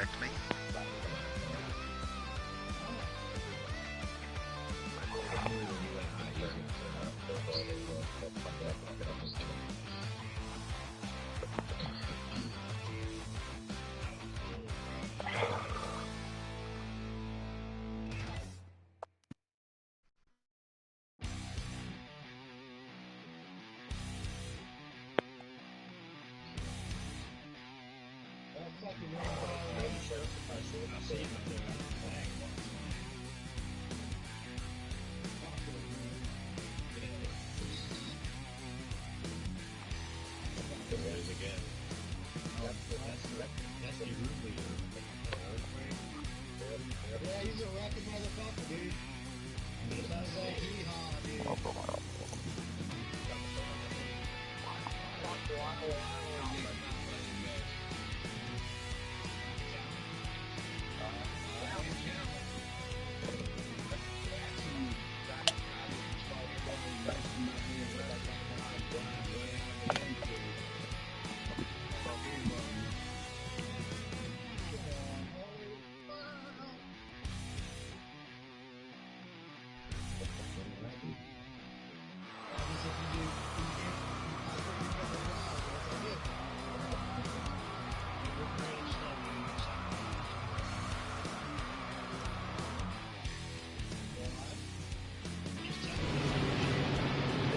correct me?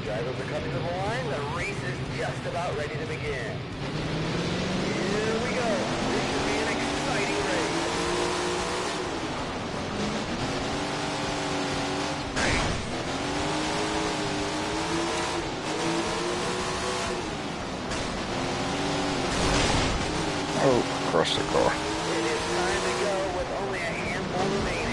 Drivers are coming to the line. The race is just about ready to begin. Here we go. This should be an exciting race. Oh, across the car. It is time to go with only a handful remaining.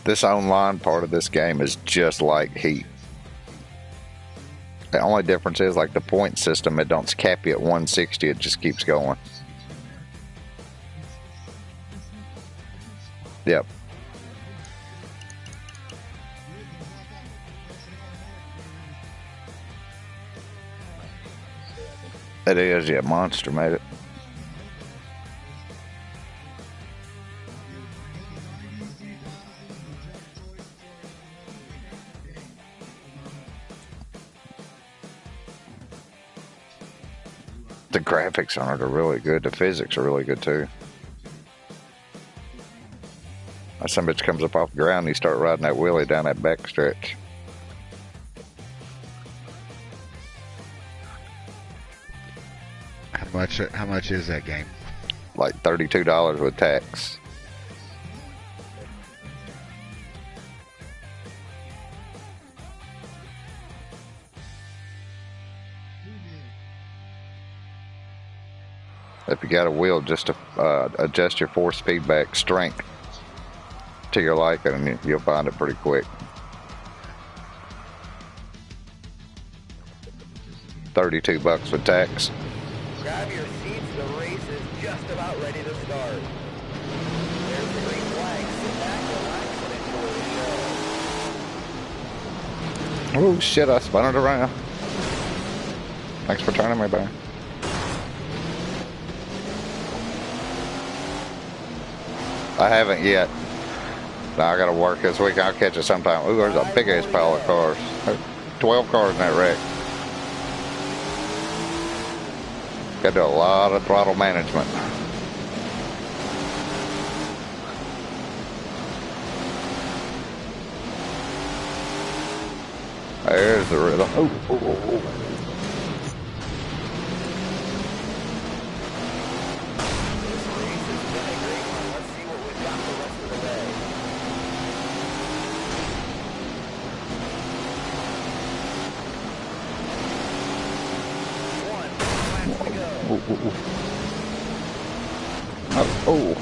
This online part of this game is just like Heat. The only difference is like the point system, it don't cap you at 160, it just keeps going. Yep. It is, yeah, Monster made it. The graphics on it are really good. The physics are really good too. Some bitch comes up off the ground, you start riding that wheelie down that back stretch. much is that game? Like $32 with tax. If you got a wheel, just to adjust your force feedback strength to your liking, and you'll find it pretty quick. $32 with tax. Grab your seats, the race is just about ready to start. There's the green flag. Sit back, relax, and enjoy the show. Oh shit, I spun it around. Thanks for turning me back. I haven't yet. Now I gotta work this week. I'll catch it sometime. Ooh, there's a big ass pile of cars. 12 cars in that wreck. Gotta do a lot of throttle management. There's the rhythm. Oh, oh, oh, oh. This race has been a great one. Let's see what we've got the rest of the way. One lap to go. Oh, oh, oh. Oh, oh.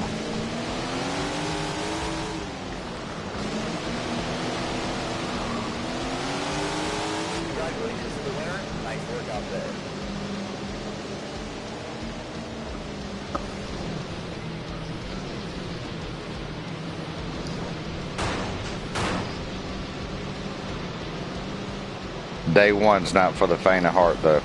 Congratulations to the winner. Nice work out there. Day one's not for the faint of heart, though.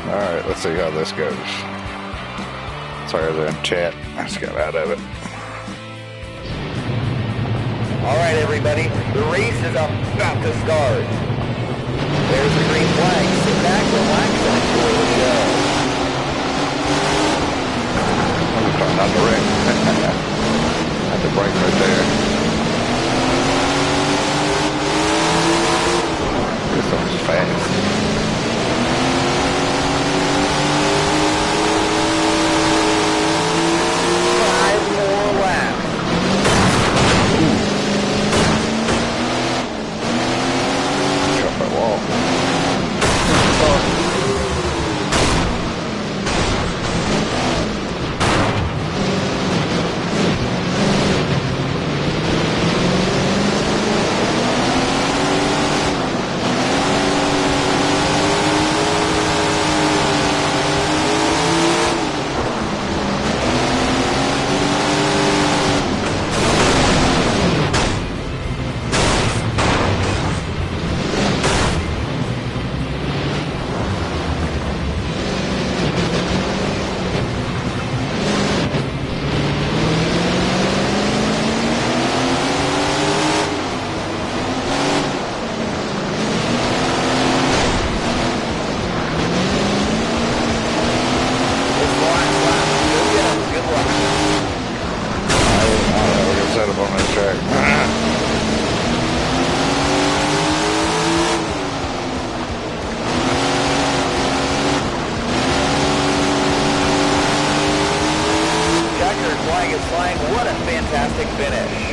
Alright, let's see how this goes. Sorry, they're in chat. Let's get out of it. Alright everybody, the race is about to start. There's the green flag. Sit back, relax, and enjoy the show. I'm trying not to wreck. Had to brake right there. This one's fast. Checkered flag is flying. What a fantastic finish.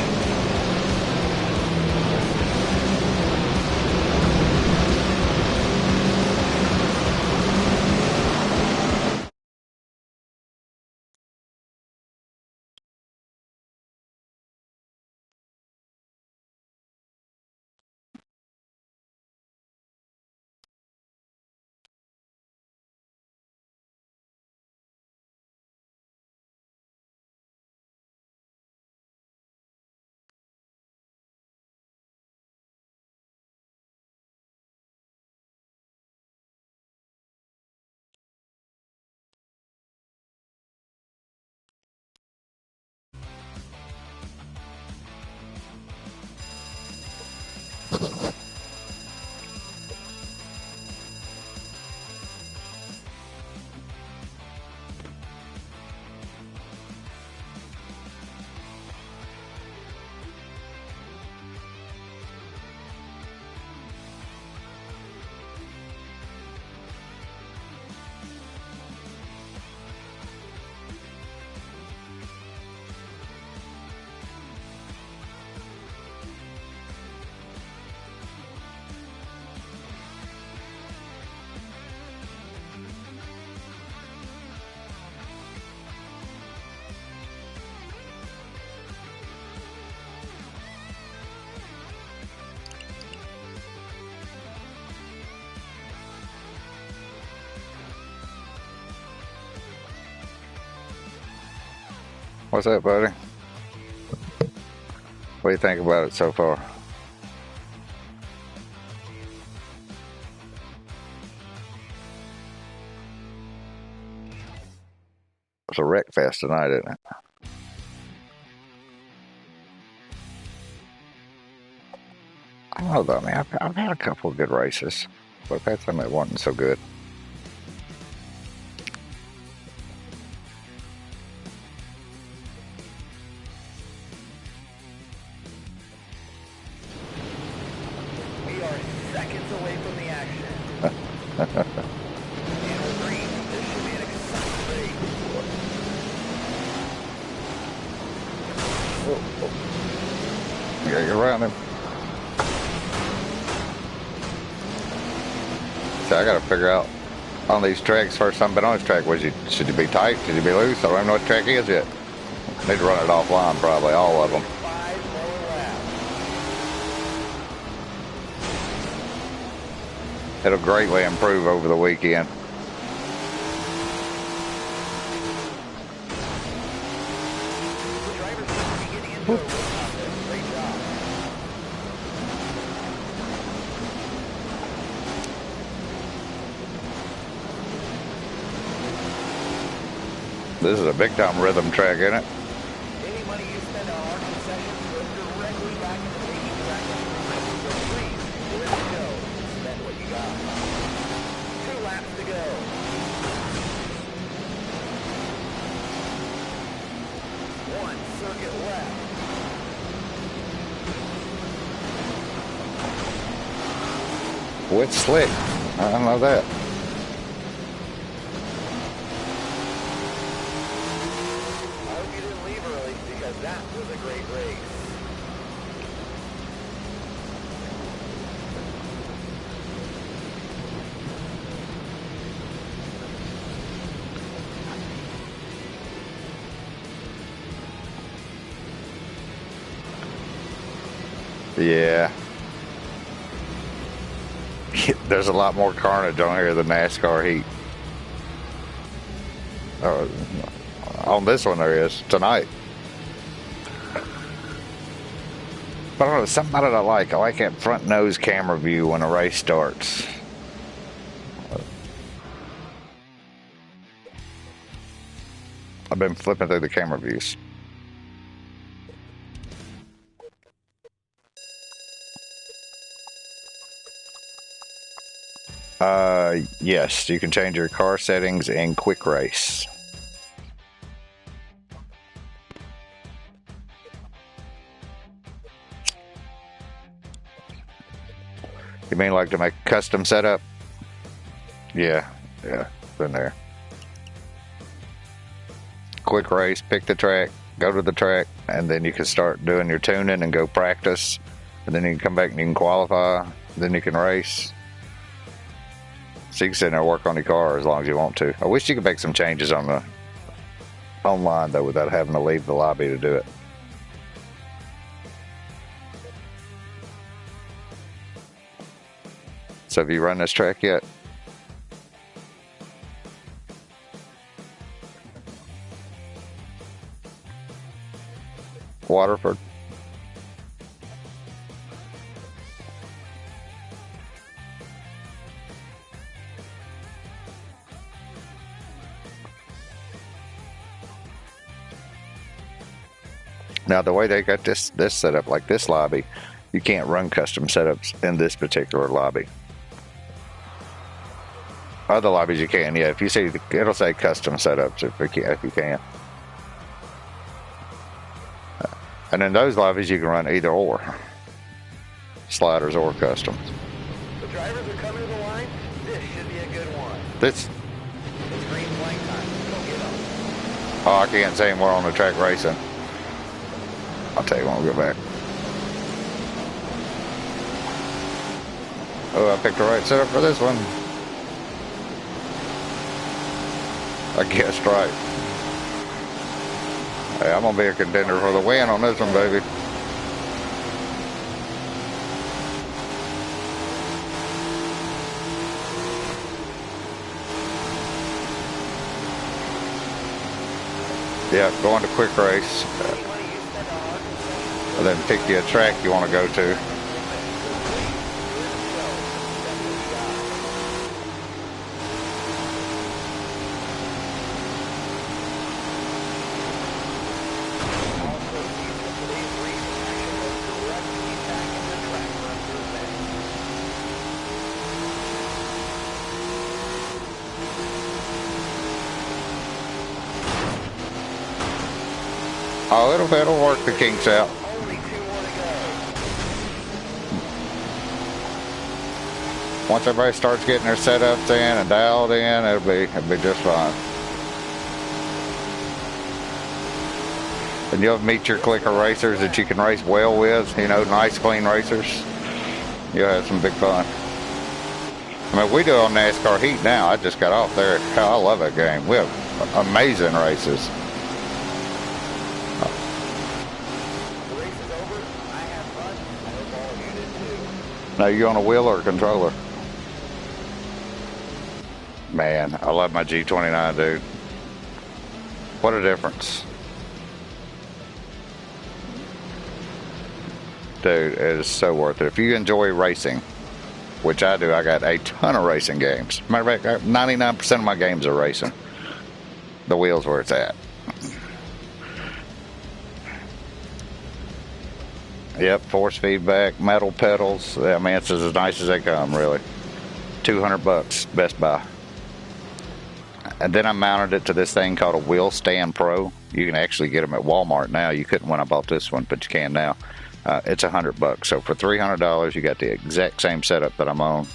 What's up, buddy? What do you think about it so far? It's a wreck fest tonight, isn't it? I don't know though, man. I've had a couple of good races, but that time it wasn't so good. We are seconds away from the action. And green, this should be an exciting race. You gotta get around him. So I gotta figure out on these tracks. First time I've been on this track, should you be tight? Should you be loose? I don't even know what the track is yet. Need to run it offline, probably all of them. 5 more laps. It'll greatly improve over the weekend. The drivers seem to be getting into a rhythm out there. Great job. This is a big time rhythm track, isn't it? Any money you spend on our concessions goes directly back into making track improvements. So please, before you go, spend what you got. 2 laps to go. One circuit left. Wet slick. I don't know that. I hope you didn't leave early because that was a great race. Yeah. There's a lot more carnage on here than NASCAR heat. On this one there is tonight. But I don't know, something about it I like. I like that front nose camera view when a race starts. I've been flipping through the camera views. Yes, you can change your car settings in quick race. You mean like to make a custom setup? Yeah, been there. Quick race, pick the track, go to the track, and then you can start doing your tuning and go practice. And then you can come back and you can qualify. Then you can race. So you can sit there and work on your car as long as you want to. I wish you could make some changes on the online though without having to leave the lobby to do it. So have you run this track yet? Waterford? Now the way they got this set up, like this lobby, you can't run custom setups in this particular lobby. Other lobbies you can, yeah. If you see, it'll say custom setups if you can. And in those lobbies you can run either or, sliders or customs. The drivers are coming to the line. This should be a good one. This, It's green flag time. Go get them. oh, I can't say we're on the track racing. I'll tell you when we go back. Oh, I picked the right setup for this one. I guessed right. Hey, I'm gonna be a contender for the win on this one, baby. Yeah, going to quick race. And then pick you a track you want to go to. Oh, it'll work the kinks out. Once everybody starts getting their setups in and dialed in, it'll be just fine. And you'll meet your clique of racers that you can race well with, you know, nice clean racers. You'll have some big fun. I mean, we do on NASCAR Heat now. I just got off there. Hell, I love that game. We have amazing races. Now, you on a wheel or a controller? Man, I love my G29, dude. What a difference. Dude, it is so worth it. If you enjoy racing, which I do, I got a ton of racing games. Matter of fact, 99% of my games are racing. The wheel's where it's at. Yep, force feedback, metal pedals. I mean, it's as nice as they come, really. $200, Best Buy. And then I mounted it to this thing called a Wheel Stand Pro. You can actually get them at Walmart now. You couldn't when I bought this one, but you can now. It's $100. So for $300, you got the exact same setup that I'm on.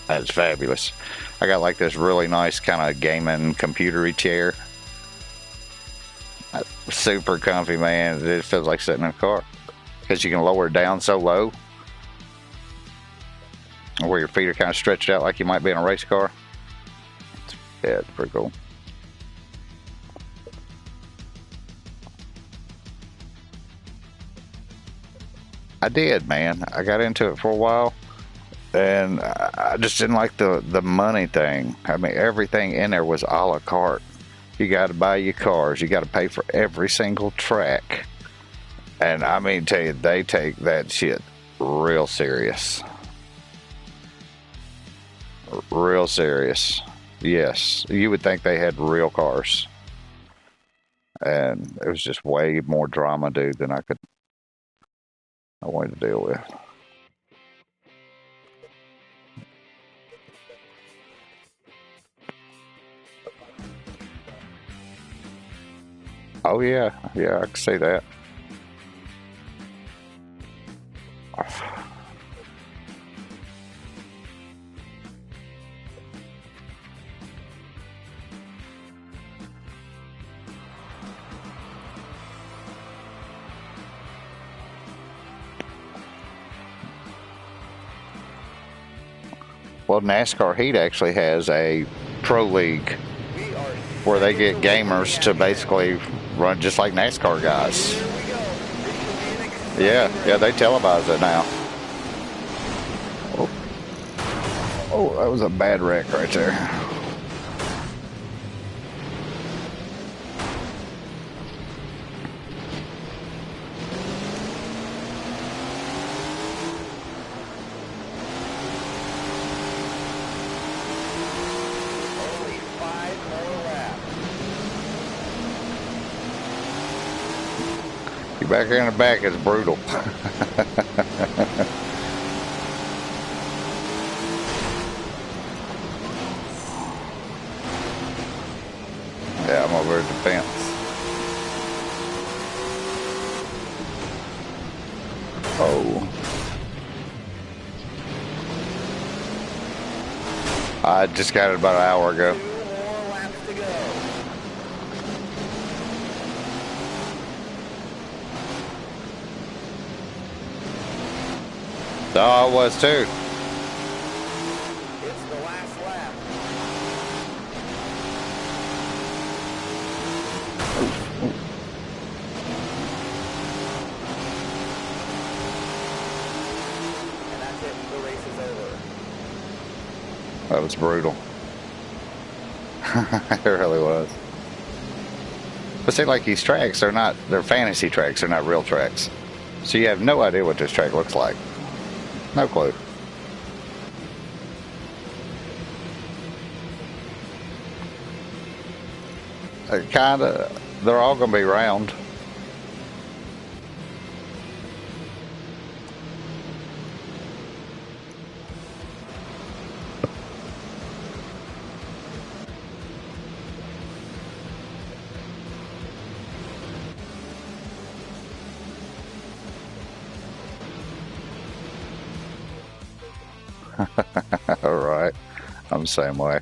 That's fabulous. I got like this really nice kind of gaming computery chair. Super comfy, man. It feels like sitting in a car. Because you can lower it down so low where your feet are kind of stretched out like you might be in a race car. Yeah, it's pretty cool. I did, man. I got into it for a while, and I just didn't like the money thing. I mean, everything in there was a la carte. You got to buy your cars. You got to pay for every single track. And I mean, tell you, they take that shit real serious. Real serious. Yes, you would think they had real cars. And it was just way more drama, dude, than I wanted to deal with. Oh yeah, I can see that. Well, NASCAR Heat actually has a pro league where they get gamers to basically run just like NASCAR guys. Yeah, they televise it now. Oh, that was a bad wreck right there. Only 5 more laps. You back here in the back is brutal. Yeah, I'm over at the fence. Oh. I just got it about an hour ago. 2 more laps to go. Oh, I was too. It's the last lap. And that's it. The race is over. That was brutal. It really was. But see, like these tracks, they're fantasy tracks, they're not real tracks. So you have no idea what this track looks like. No clue. They're all going to be round. All right. I'm the same way.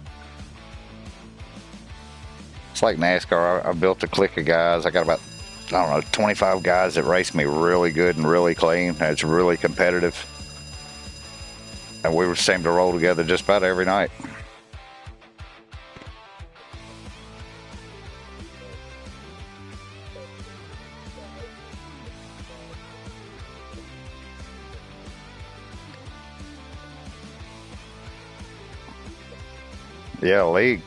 It's like NASCAR. I built a clique of guys. I got about, I don't know, 25 guys that race me really good and really clean. It's really competitive. And we seem to roll together just about every night. Yeah, league.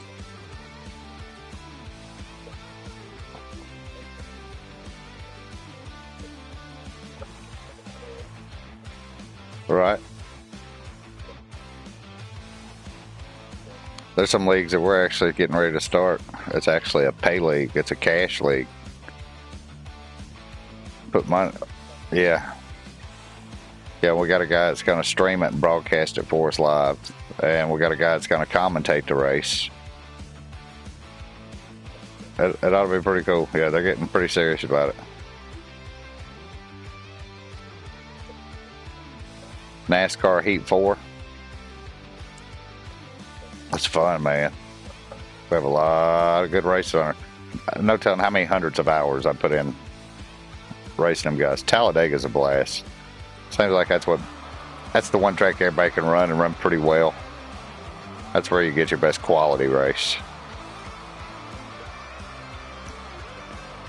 Right. There's some leagues that we're actually getting ready to start. It's actually a pay league. It's a cash league. Put money. Yeah. Yeah, we got a guy that's going to stream it and broadcast it for us live. And we got a guy that's going to commentate the race. It ought to be pretty cool. Yeah, they're getting pretty serious about it. NASCAR Heat 4. It's fun, man. We have a lot of good races on it. No telling how many hundreds of hours I put in racing them guys. Talladega's a blast. Seems like that's the one track everybody can run and run pretty well. That's where you get your best quality race.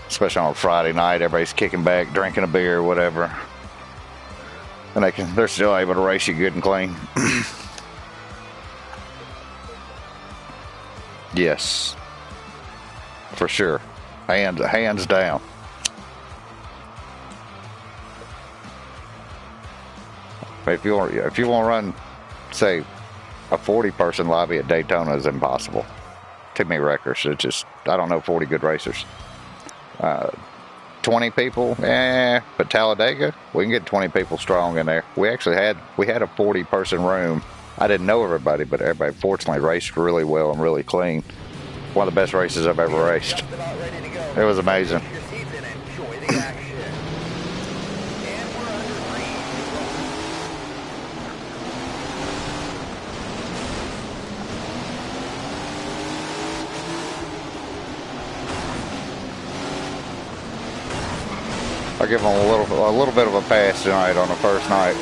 Especially on a Friday night, everybody's kicking back, drinking a beer, whatever. And they're still able to race you good and clean. Yes. For sure. Hands down. If you want to run, say, a 40-person lobby at Daytona is impossible. Too many wreckers. It's just, I don't know 40 good racers. 20 people, but Talladega, we can get 20 people strong in there. We actually had a 40-person room. I didn't know everybody, but everybody fortunately raced really well and really clean. One of the best races I've ever raced. It was amazing. I'll give them a little bit of a pass tonight on the first night.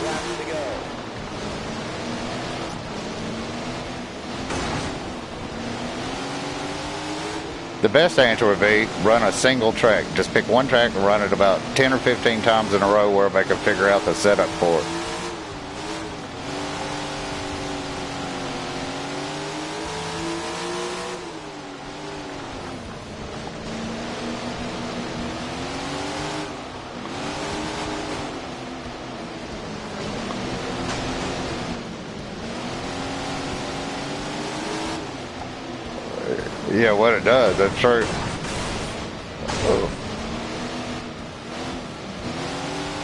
The best answer would be run a single track. Just pick one track and run it about 10 or 15 times in a row where they can figure out the setup for it. Yeah, what it does, that's true.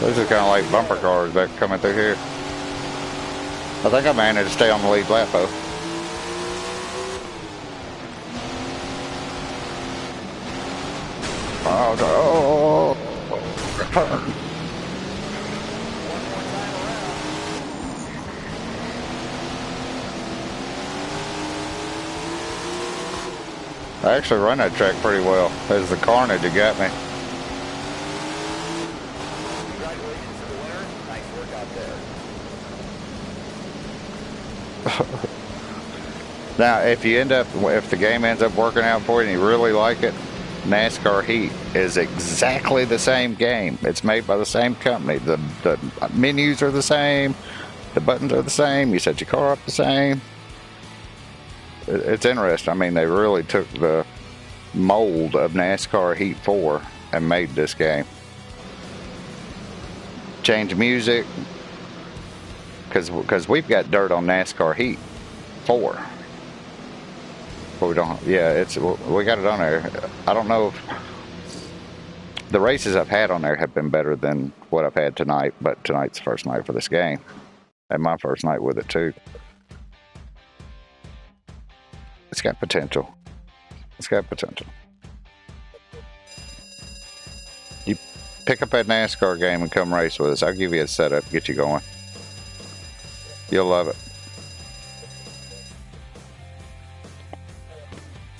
Those are kind of like bumper cars that coming through here. I think I managed to stay on the lead lap though. Oh. I actually run that track pretty well. There's the carnage that got me. Congratulations to the winner. Nice work out there. Now, if the game ends up working out for you and you really like it, NASCAR Heat is exactly the same game. It's made by the same company. The menus are the same. The buttons are the same. You set your car up the same. It's interesting. I mean, they really took the mold of NASCAR Heat 4 and made this game. Change music, because we've got dirt on NASCAR Heat 4. But we don't. Yeah, we got it on there. I don't know if the races I've had on there have been better than what I've had tonight, but tonight's the first night for this game, and my first night with it too. It's got potential. It's got potential. You pick up that NASCAR game and come race with us. I'll give you a setup, get you going. You'll love it.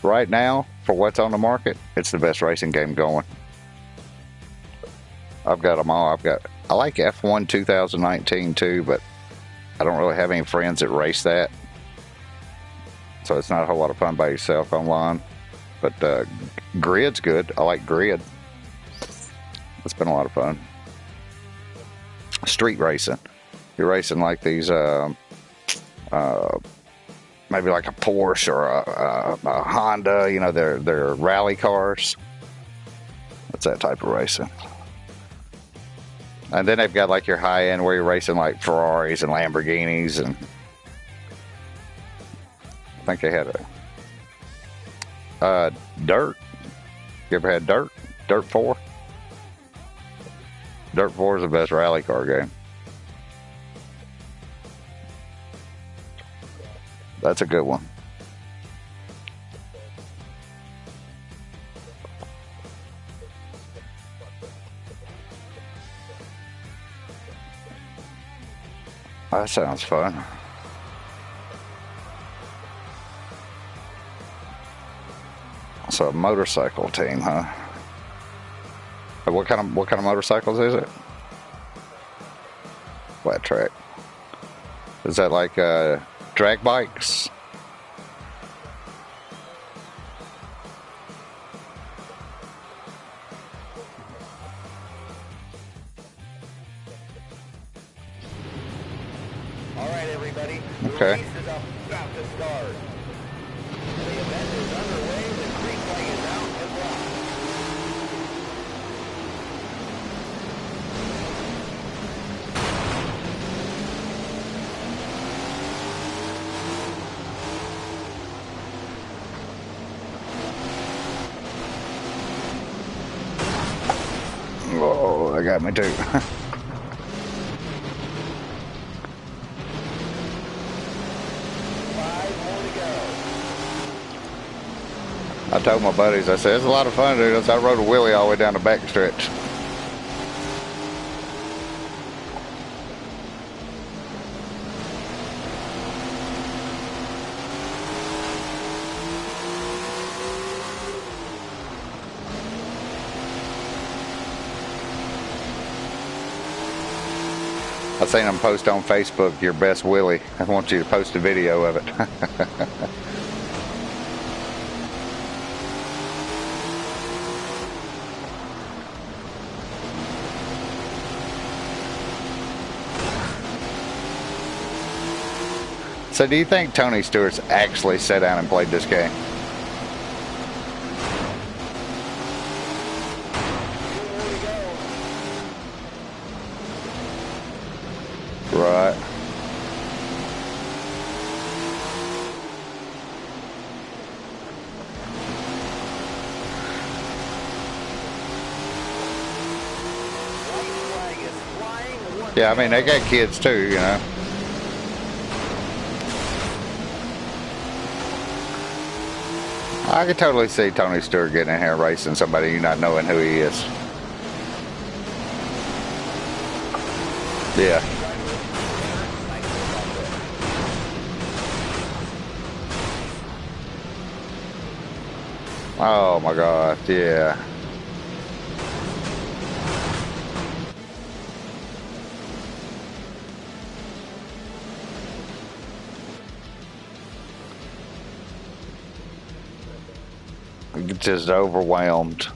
Right now, for what's on the market, it's the best racing game going. I've got them all. I like F1 2019 too, but I don't really have any friends that race that. So it's not a whole lot of fun by yourself online. But Grid's good. I like Grid. It's been a lot of fun. Street racing. You're racing like these, maybe like a Porsche or a Honda. You know, they're rally cars. That's that type of racing. And then they've got like your high end where you're racing like Ferraris and Lamborghinis and. I think they had a Dirt. You ever had Dirt? Dirt 4? Dirt 4 is the best rally car game. That's a good one. That sounds fun. So a motorcycle team, huh? What kind of motorcycles is it? Flat track. Is that like drag bikes? All right, everybody. Okay. The race is about to start. The event is underway. The green flag is out and locked. Whoa, that got me too. 5 more to go. I told my buddies, I said, it's a lot of fun, dude. I rode a wheelie all the way down the back stretch. I seen them post on Facebook, your best wheelie. I want you to post a video of it. So do you think Tony Stewart's actually sat down and played this game? Right. Yeah, I mean, they got kids too, you know. I could totally see Tony Stewart getting in here racing somebody you not knowing who he is. Yeah. Oh my God, yeah. Just overwhelmed.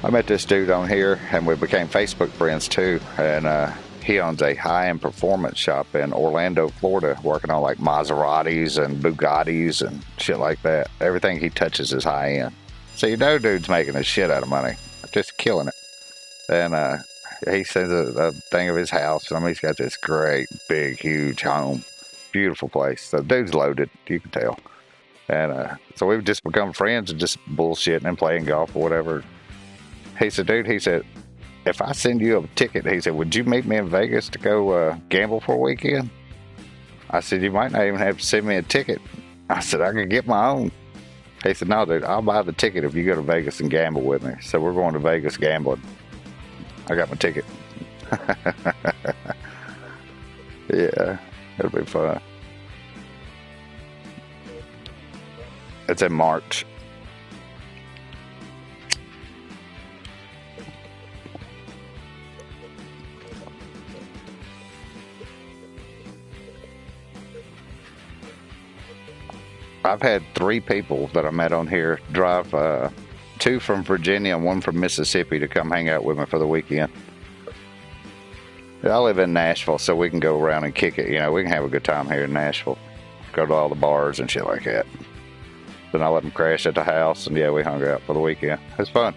I met this dude on here and we became Facebook friends too, and he owns a high-end performance shop in Orlando, Florida, working on like Maseratis and Bugattis and shit like that. Everything he touches is high-end. So you know dude's making a shit out of money, just killing it. And he sends a thing of his house. I mean, he's got this great, big, huge home. Beautiful place. The dude's loaded, you can tell. And so we've just become friends and just bullshitting and playing golf or whatever. He said, dude, he said, if I send you a ticket, he said, would you meet me in Vegas to go gamble for a weekend? I said, you might not even have to send me a ticket. I said, I could get my own. He said, no, dude, I'll buy the ticket if you go to Vegas and gamble with me. So we're going to Vegas gambling. I got my ticket. Yeah, it'll be fun. It's in March. I've had 3 people that I met on here drive, 2 from Virginia and 1 from Mississippi to come hang out with me for the weekend. I live in Nashville, so we can go around and kick it. You know, we can have a good time here in Nashville. Go to all the bars and shit like that. Then I let them crash at the house, and yeah, we hung out for the weekend. It was fun.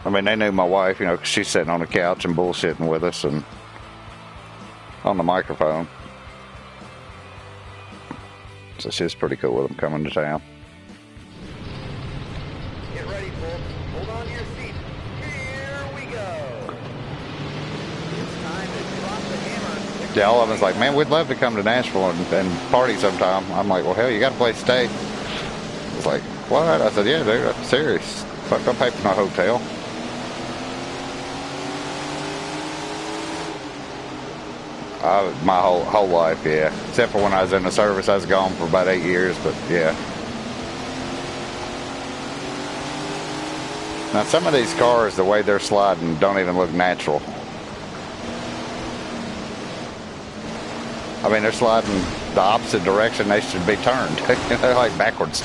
I mean, they knew my wife, you know, 'cause she's sitting on the couch and bullshitting with us and on the microphone. So she's pretty cool with them coming to town. Get ready, folks. Hold on to your seat. Here we go. It's time to drop the hammer. Yeah, all of us like, man, we'd love to come to Nashville and party sometime. I'm like, well, hell, you got a place to stay. It's like, what? I said, yeah, dude, I'm serious. Fuck, don't pay for no hotel. My whole life, yeah. Except for when I was in the service, I was gone for about 8 years, but yeah. Now, some of these cars, the way they're sliding, don't even look natural. I mean, they're sliding the opposite direction they should be turned. They're like backwards.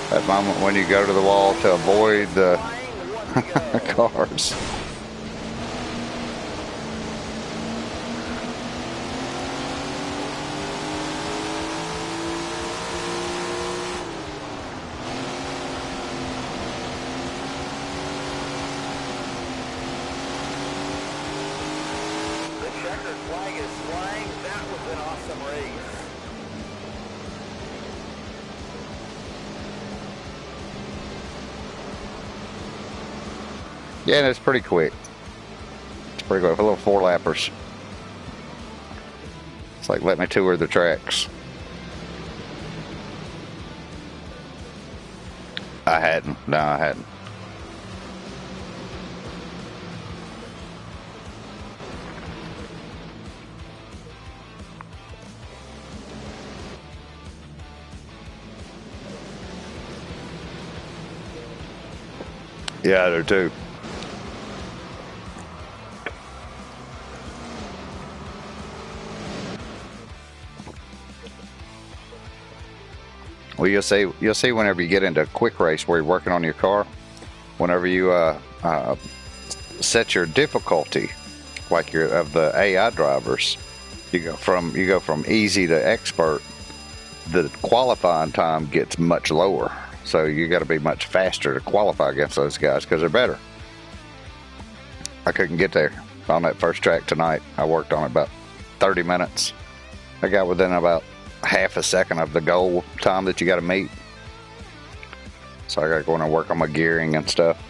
That moment when you go to the wall to avoid the cars. The checkered flag is flying. That was an awesome race. Yeah, and it's pretty quick. It's Pretty good. Little four lappers. It's like, let me tour the tracks. I hadn't. No, I hadn't. Yeah, I do too. Well, you'll see whenever you get into a quick race where you're working on your car, whenever you set your difficulty, like your of the AI drivers, you go from easy to expert. The qualifying time gets much lower, so you got to be much faster to qualify against those guys because they're better. I couldn't get there on that first track tonight. I worked on it about 30 minutes. I got within about half a second of the goal time that you got to meet. So I got to go in and work on my gearing and stuff.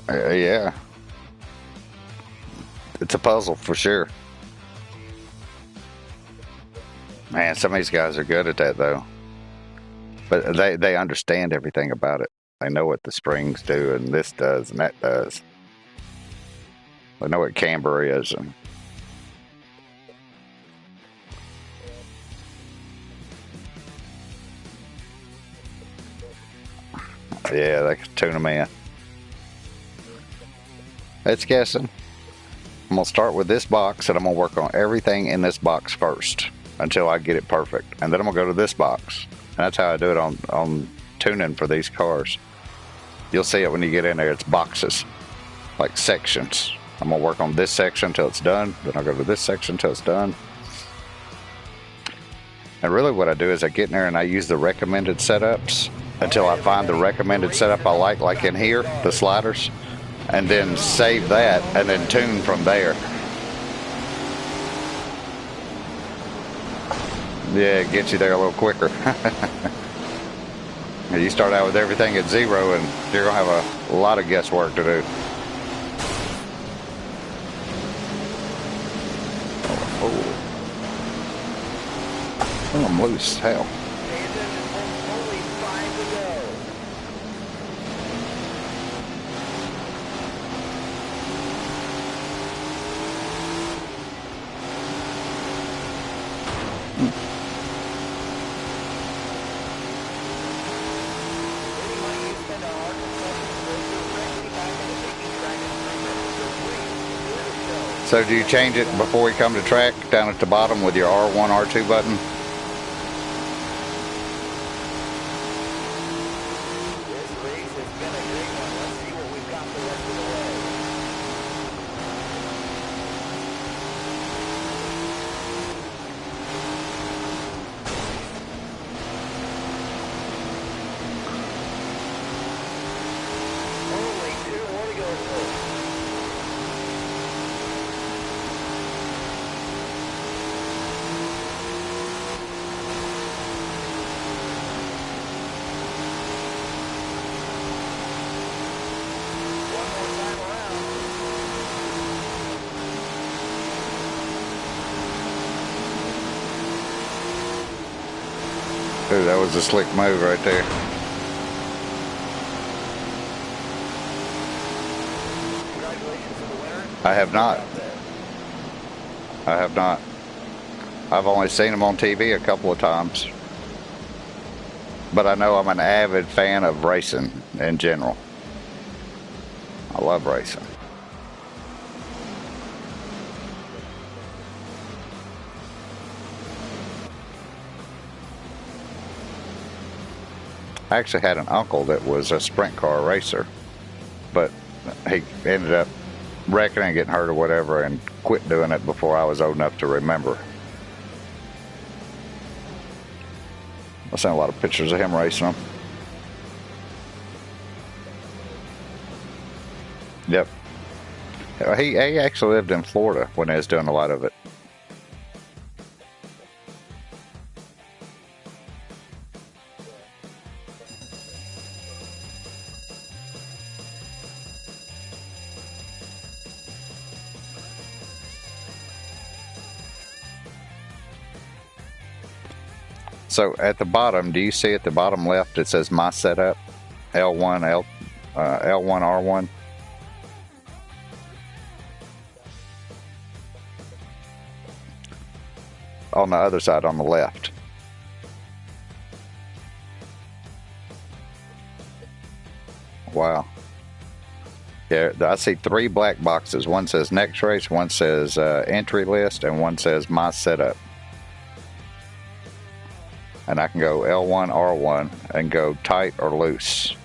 Yeah. It's a puzzle for sure. Man, some of these guys are good at that though. But they understand everything about it. They know what the springs do and this does and that does. They know what camber is. And yeah, they can tune them in. It's guessing. I'm going to start with this box and I'm going to work on everything in this box first until I get it perfect. And then I'm going to go to this box. And that's how I do it on tuning for these cars. You'll see it when you get in there. It's boxes, like sections. I'm going to work on this section until it's done. Then I'll go to this section until it's done. And really what I do is I get in there and I use the recommended setups until I find the recommended setup I like in here, the sliders. And then save that and then tune from there. Yeah, it gets you there a little quicker. You start out with everything at zero and you're going to have a lot of guesswork to do. Oh, I'm loose. Hell. Only 5 to go. So do you change it before we come to track down at the bottom with your R1, R2 button? This race has been a great one. Let's see what we've got the rest of the way. Only 2 more to go. Ooh, that was a slick move right there. Congratulations to the winner. I have not. I have not. I've only seen him on TV a couple of times. But I know I'm an avid fan of racing in general. I love racing. I actually had an uncle that was a sprint car racer, but he ended up wrecking and getting hurt or whatever and quit doing it before I was old enough to remember. I've seen a lot of pictures of him racing them. Yep. He actually lived in Florida when he was doing a lot of it. So at the bottom, do you see at the bottom left it says my setup? L1, L1, R1. On the other side, on the left. Wow. Yeah, I see 3 black boxes. One says next race, one says entry list, and one says my setup. And I can go L1, R1, and go tight or loose.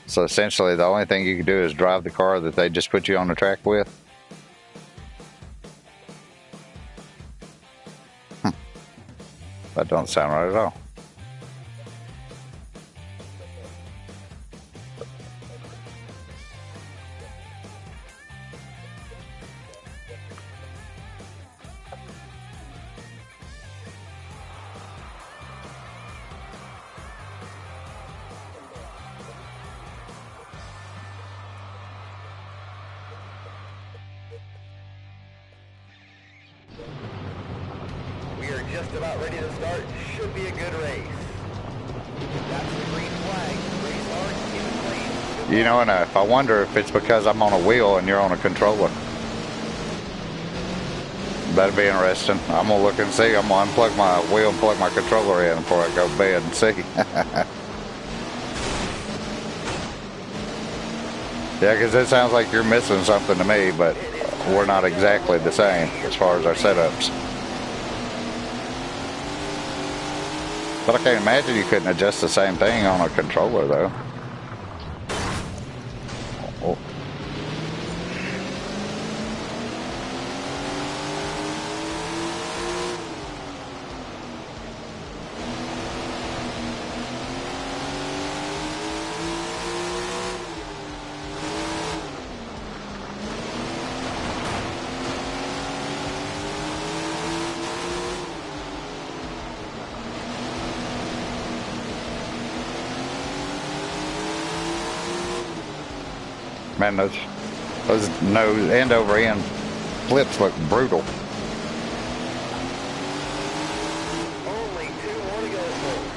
So essentially, the only thing you can do is drive the car that they just put you on the track with. That don't sound right at all. We are just about ready to start. Should be a good race. That's the green flag. Race hard, keep it clean. You know, and I wonder if it's because I'm on a wheel and you're on a controller. That'd be interesting. I'm gonna look and see. I'm gonna unplug my wheel and plug my controller in before I go to bed and see. Yeah, because it sounds like you're missing something to me, but we're not exactly the same as far as our setups. But I can't imagine you couldn't adjust the same thing on a controller, though. Oh. Man, those nose end over end flips look brutal. Only 2 more to go, folks.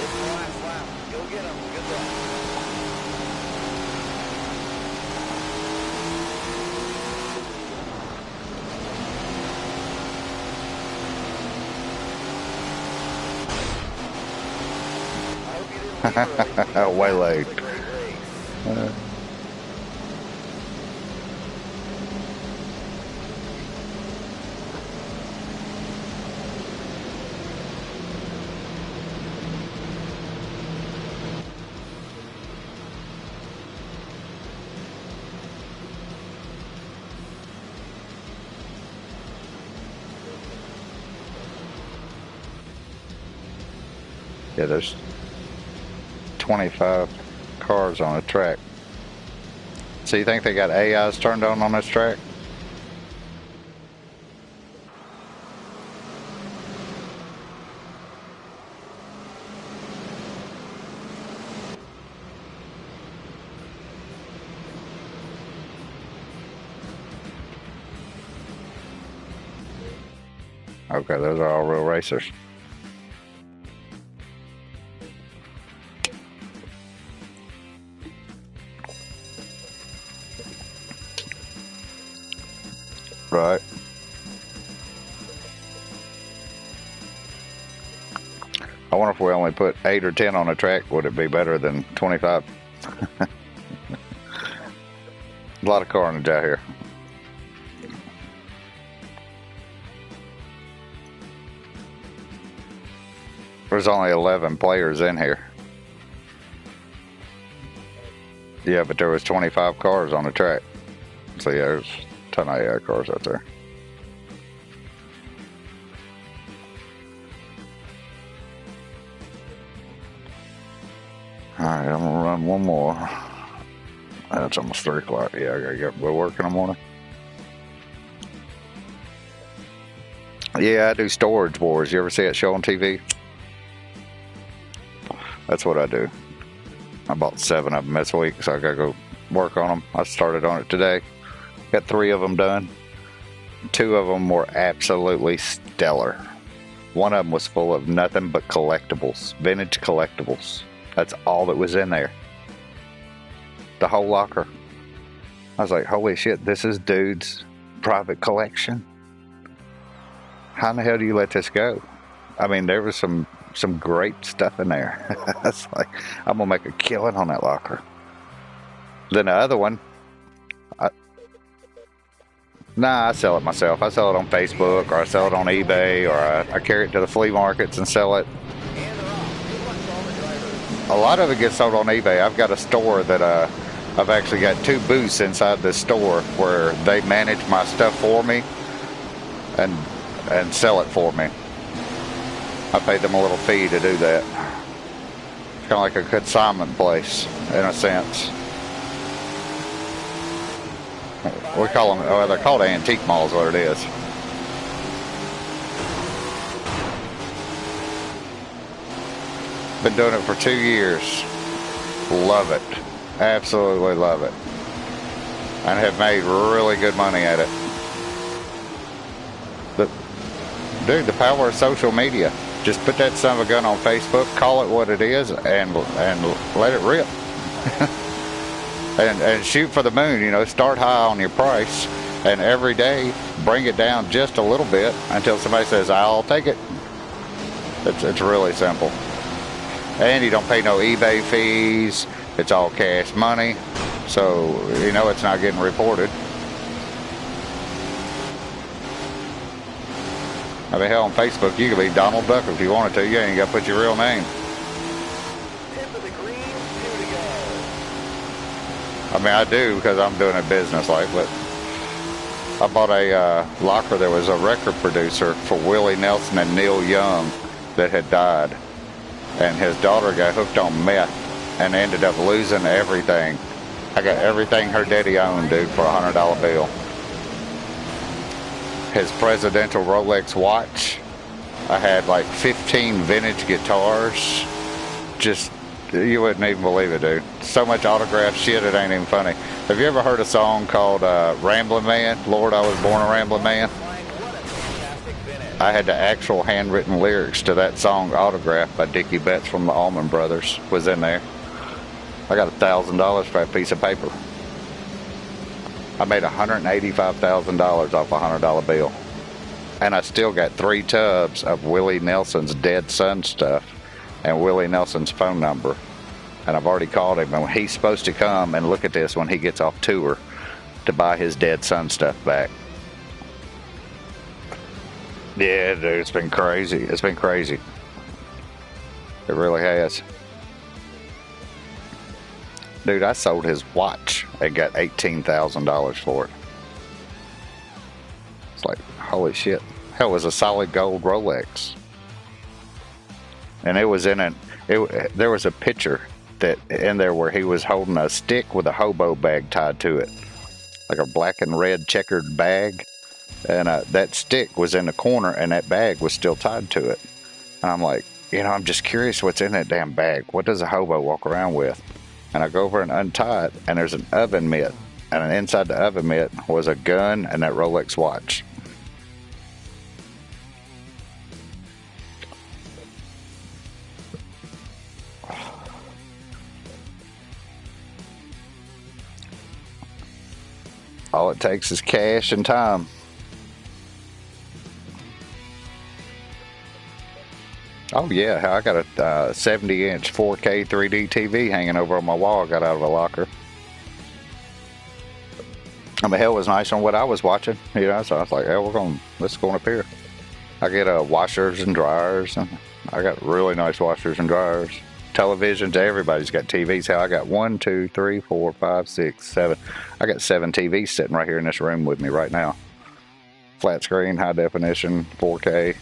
It's the last lap. Go get them. Good luck. Way late. Yeah, there's 25 cars on a track. So you think they got AIs turned on this track? Okay, those are all real racers. Right. I wonder if we only put 8 or 10 on a track, would it be better than 25? A lot of carnage out here. There's only 11 players in here. Yeah, but there was 25 cars on the track. So yeah, there's a ton of AI cars out there. Alright, I'm gonna run one more. It's almost 3 o'clock. Yeah, I gotta get work in the morning. Yeah, I do Storage Wars. You ever see that show on TV? That's what I do. I bought 7 of them this week, so I gotta go work on them. I started on it today. Got 3 of them done. 2 of them were absolutely stellar. One of them was full of nothing but collectibles, vintage collectibles. That's all that was in there. The whole locker. I was like, holy shit, this is dude's private collection. How in the hell do you let this go? I mean, there was some great stuff in there. It's like, I'm gonna make a killing on that locker. Then the other one, I sell it myself. I sell it on Facebook, or I sell it on eBay, or I carry it to the flea markets and sell it. A lot of it gets sold on eBay. I've got a store that I've actually got 2 booths inside this store where they manage my stuff for me and sell it for me. I paid them a little fee to do that. It's kind of like a consignment place in a sense. We call them, they're called antique malls, what it is. Been doing it for 2 years. Love it. Absolutely love it. And have made really good money at it. But, dude, the power of social media. Just put that son of a gun on Facebook, call it what it is, and let it rip. and shoot for the moon, you know, start high on your price, and every day bring it down just a little bit until somebody says, I'll take it. It's really simple. And you don't pay no eBay fees. It's all cash money. So, you know, it's not getting reported. I mean, hell, on Facebook, you could be Donald Duck if you wanted to. You ain't got to put your real name. Tip of the green, 2 to go. I mean, I do because I'm doing it business-like, but I bought a locker that was a record producer for Willie Nelson and Neil Young that had died. And his daughter got hooked on meth and ended up losing everything. I got everything her daddy owned, dude, for a $100 bill. His presidential Rolex watch. I had like 15 vintage guitars. Just, you wouldn't even believe it, dude. So much autographed shit, it ain't even funny. Have you ever heard a song called Ramblin' Man? Lord, I was born a Ramblin' Man. I had the actual handwritten lyrics to that song autographed by Dickie Betts from the Allman Brothers was in there. I got $1,000 for that piece of paper. I made $185,000 off a $100 bill. And I still got 3 tubs of Willie Nelson's dead son stuff and Willie Nelson's phone number. And I've already called him, and he's supposed to come and look at this when he gets off tour to buy his dead son stuff back. Yeah, dude, it's been crazy. It's been crazy. It really has. Dude, I sold his watch and got $18,000 for it. It's like, holy shit. Hell, it was a solid gold Rolex. And it was in there was a picture that in there where he was holding a stick with a hobo bag tied to it. Like a black and red checkered bag. And that stick was in the corner, and that bag was still tied to it. And I'm like, you know, I'm just curious what's in that damn bag. What does a hobo walk around with? And I go over and untie it, and there's an oven mitt. And inside the oven mitt was a gun and that Rolex watch. All it takes is cash and time. Oh yeah, I got a 70-inch 4K 3D TV hanging over on my wall I got out of a locker. I mean, hell, it was nice on what I was watching, you know, so I was like, hell, let's go up here. I get washers and dryers, and I got really nice washers and dryers. Televisions, everybody's got TVs. Hell, I got 1, 2, 3, 4, 5, 6, 7. I got 7 TVs sitting right here in this room with me right now. Flat screen, high definition, 4K.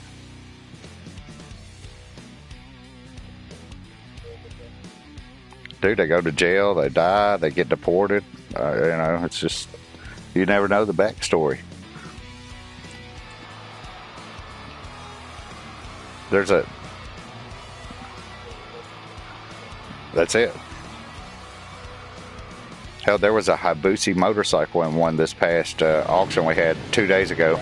Dude, they go to jail, they die, they get deported. You know, it's just, you never know the backstory. That's it. Hell, there was a Hayabusa motorcycle in one this past auction we had 2 days ago.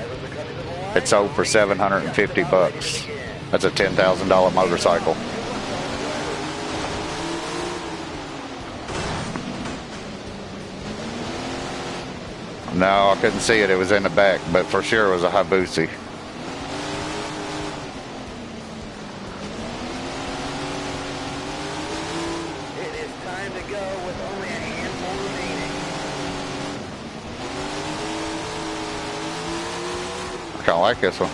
It sold for $750. That's a $10,000 motorcycle. No, I couldn't see it. It was in the back, but for sure it was a Hayabusa. It is time to go with only a handful remaining. I kind of like this one.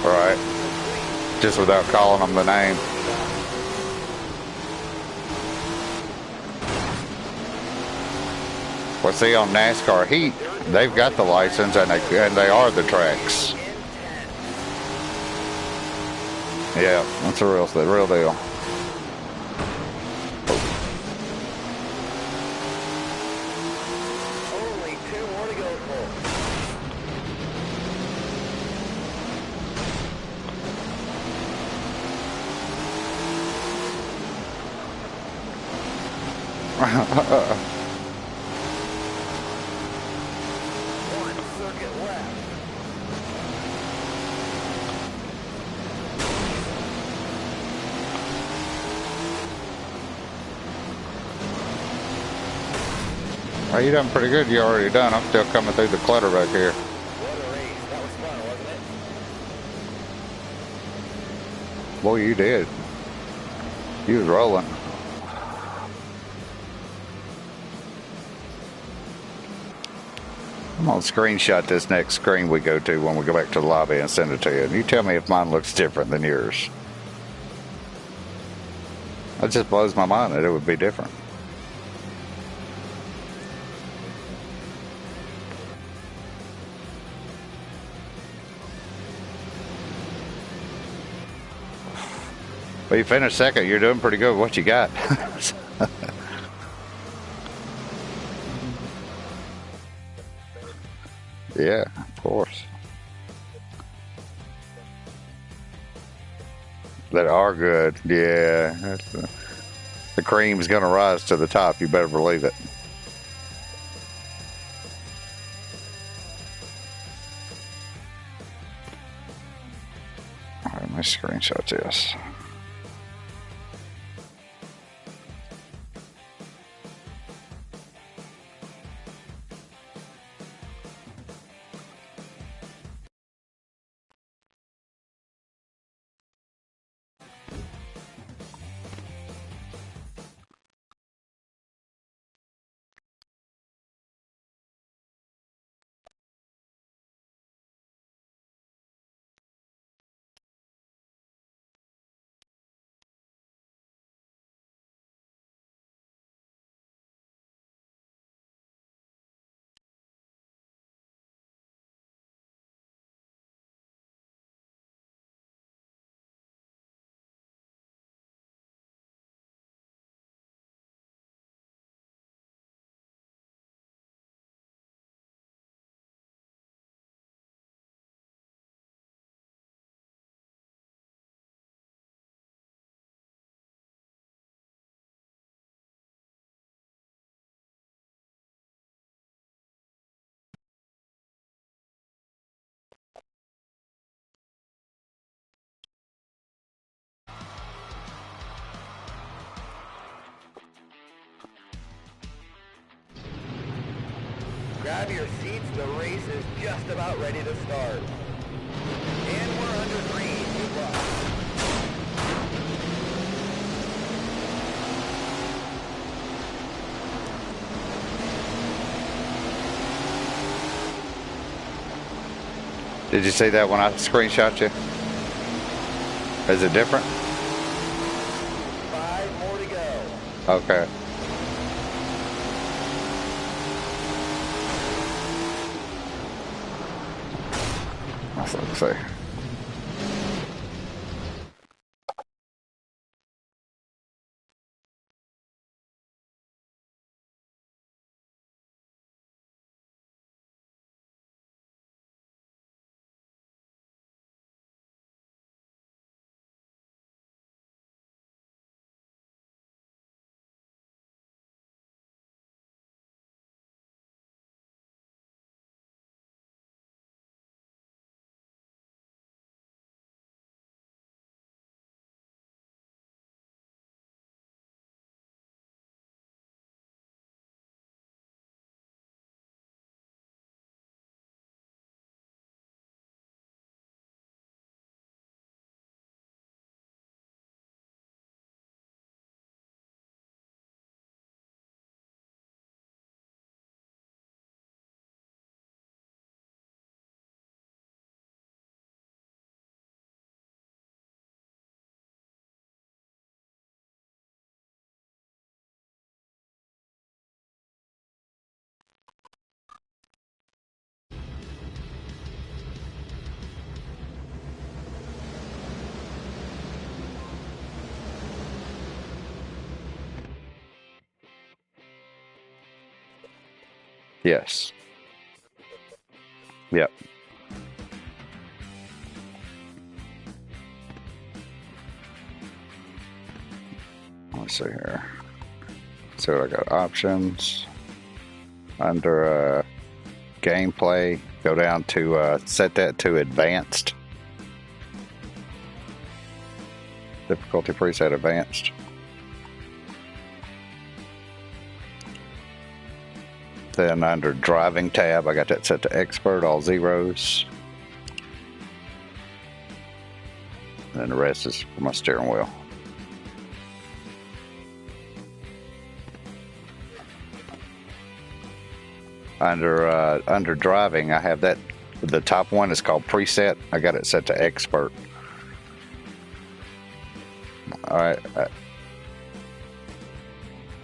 Right. Just without calling them the name. Well, see, on NASCAR Heat, they've got the license and they are the tracks. Yeah, that's a real deal. Only 2 more to go, folks. One circuit left. Well, you done pretty good. You already done. I'm still coming through the clutter back here. What a race. That was fun, wasn't it? Boy, you did. You was rolling. I'm gonna screenshot this next screen we go to when we go back to the lobby and send it to you. And you tell me if mine looks different than yours. That just blows my mind that it would be different. Well, you finished second. You're doing pretty good with what you got. Yeah, of course. That are good. Yeah. The cream's going to rise to the top. You better believe it. All right, let me screenshot this. Grab your seats, the race is just about ready to start. And we're under green. Good luck. Did you see that when I screenshot you? Is it different? 5 more to go. Okay. Let's see. Yes. Yep. Let's see here. So I got options under gameplay. Go down to set that to advanced. Difficulty preset advanced. Then under driving tab, I got that set to expert, all zeros. And the rest is for my steering wheel. Under driving, I have that. The top one is called preset. I got it set to expert. All right.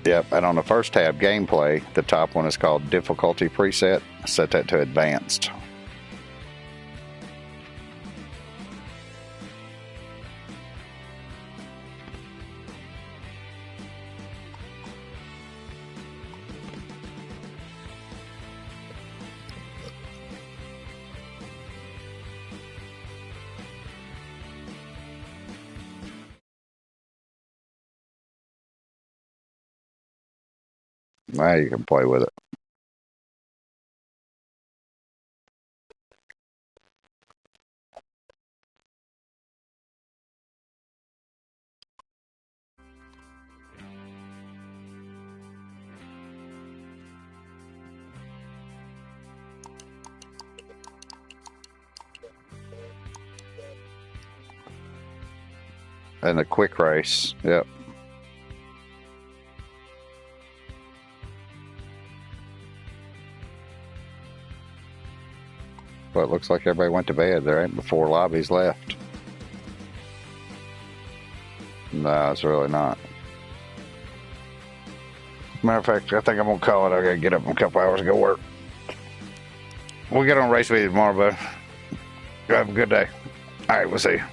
Yep, and on the first tab, gameplay, the top one is called difficulty preset. Set that to advanced. Now you can play with it. And the quick race, yep. Well, it looks like everybody went to bed. There ain't 4 lobbies left. No, it's really not. Matter of fact, I think I'm gonna call it. I gotta get up in a couple hours and go work. We'll get on race with you tomorrow, bud. Have a good day. All right, we'll see you.